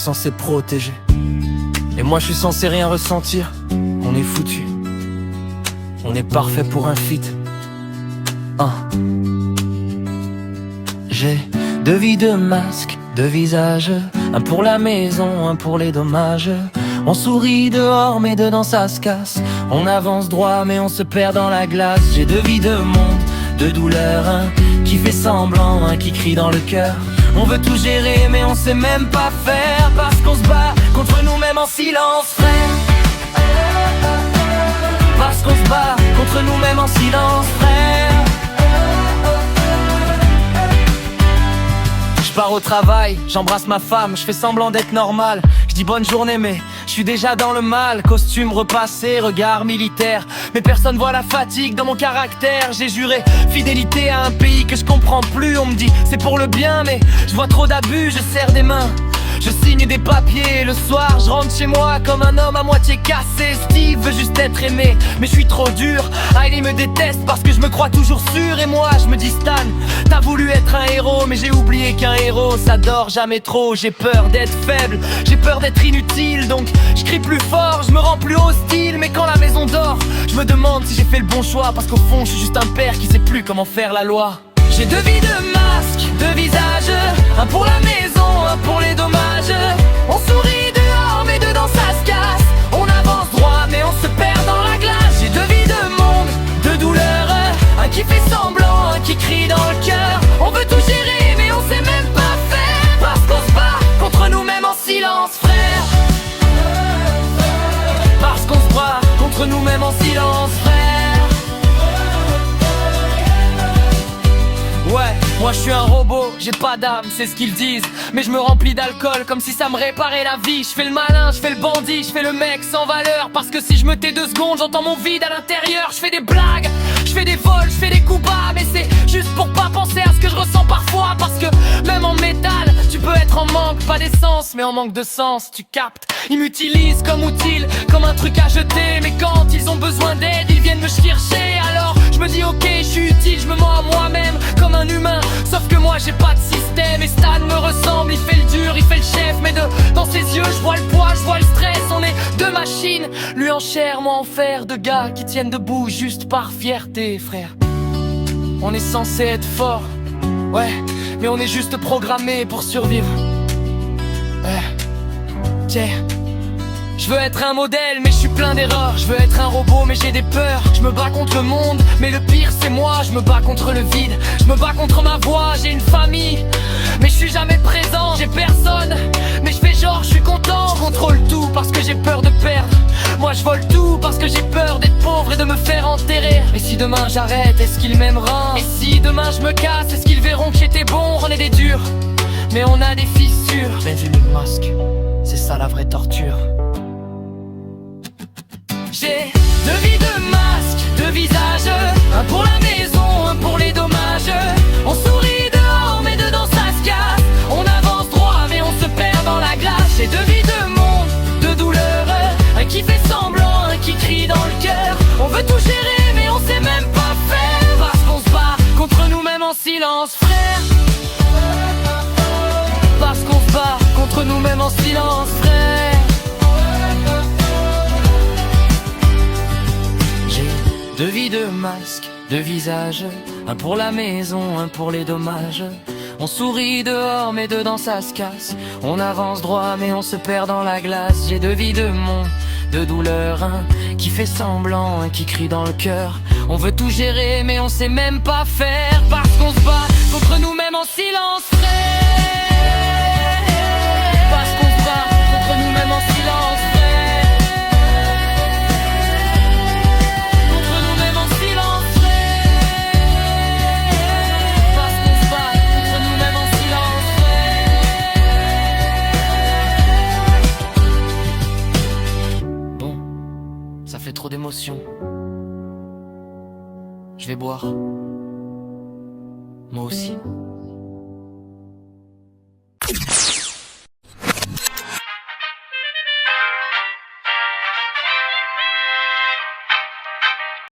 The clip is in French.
suis censé protéger. Et moi je suis censé rien ressentir. On est foutu. On est parfait pour un feat. J'ai deux vies, deux masques, deux visages. Un pour la maison, un pour les dommages. On sourit dehors mais dedans ça se casse. On avance droit mais on se perd dans la glace. J'ai deux vies, deux mondes, deux douleurs. Un qui fait semblant, un qui crie dans le cœur. On veut tout gérer mais on sait même pas faire. Parce qu'on se bat contre nous-mêmes en silence, frère. Parce qu'on se bat contre nous-mêmes en silence, frère. Je pars au travail, j'embrasse ma femme, je fais semblant d'être normal. Je dis bonne journée mais je suis déjà dans le mal. Costume repassé, regard militaire, mais personne voit la fatigue dans mon caractère. J'ai juré fidélité à un pays que je comprends plus. On me dit c'est pour le bien mais je vois trop d'abus. Je serre des mains, je signe des papiers. Le soir je rentre chez moi comme un homme à moitié cassé. Steve veut juste être aimé mais je suis trop dur. Hailey me déteste parce que je me crois toujours sûr. Et moi je me dis Stan, t'as voulu être un héros mais j'ai oublié qu'un héros ça dort jamais trop. J'ai peur d'être faible, j'ai peur d'être inutile. Donc je crie plus fort, je me rends plus hostile. Mais quand la maison dort, je me demande si j'ai fait le bon choix. Parce qu'au fond je suis juste un père qui sait plus comment faire la loi. J'ai deux vies, deux masques, deux visages. Un pour la maison, un pour les dommages. On sourit dehors mais dedans ça se casse. On avance droit mais on se perd dans la glace. J'ai deux vies, deux mondes, deux douleurs. Un qui fait semblant, un qui crie dans le cœur. On veut tout gérer mais on sait même pas faire. Parce qu'on se bat contre nous-mêmes en silence, frère. Parce qu'on se bat contre nous-mêmes en silence, frère. Ouais, moi je suis un robot, j'ai pas d'âme, c'est ce qu'ils disent. Mais je me remplis d'alcool comme si ça me réparait la vie. Je fais le malin, je fais le bandit, je fais le mec sans valeur. Parce que si je me tais 2 secondes, j'entends mon vide à l'intérieur. Je fais des blagues, je fais des vols, je fais des coups bas. Mais c'est juste pour pas penser à ce que je ressens parfois. Parce que même en métal, tu peux être en manque, pas d'essence mais en manque de sens, tu captes. Ils m'utilisent comme outil, comme un truc à jeter. Mais quand ils ont besoin d'aide, ils viennent me chercher. Alors je me dis ok, je suis utile, je me mens à moi-même comme un humain. Sauf que moi j'ai pas de système. Et Stan me ressemble, il fait le dur, il fait le chef. Mais dans ses yeux je vois le poids, je vois le stress. On est deux machines, lui en chair, moi en fer. Deux gars qui tiennent debout juste par fierté, frère. On est censé être fort, ouais, mais on est juste programmé pour survivre. Ouais, tiens. Je veux être un modèle mais je suis plein d'erreurs. Je veux être un robot mais j'ai des peurs. Je me bats contre le monde mais le pire c'est moi. Je me bats contre le vide, je me bats contre ma voix. J'ai une famille mais je suis jamais présent. J'ai personne mais je fais genre je suis content. Je contrôle tout parce que j'ai peur de perdre. Moi je vole tout parce que j'ai peur d'être pauvre et de me faire enterrer. Et si demain j'arrête, est-ce qu'ils m'aimeront? Et si demain je me casse, est-ce qu'ils verront que j'étais bon? On est des durs mais on a des fissures. Benjamin Musk, c'est ça la vraie torture. J'ai deux vies, deux masques, deux visages. Un pour la maison, un pour les dommages. On sourit dehors mais dedans ça se casse. On avance droit mais on se perd dans la glace. J'ai deux vies, deux mondes, deux douleurs. Un qui fait semblant, un qui crie dans le cœur. On veut tout gérer mais on sait même pas faire. Parce qu'on se bat contre nous-mêmes en silence, frère. Parce qu'on se bat contre nous-mêmes en silence, frère. Deux vies, deux masques, deux visages. Un pour la maison, un pour les dommages. On sourit dehors mais dedans ça se casse. On avance droit mais on se perd dans la glace. J'ai deux vies, deux mondes, deux douleurs. Un qui fait semblant, un qui crie dans le cœur. On veut tout gérer mais on sait même pas faire. Parce qu'on se bat contre nous-mêmes en silence, frère. Parce qu'on se bat contre nous-mêmes en silence, frère. Ça fait trop d'émotions. Je vais boire. Moi aussi.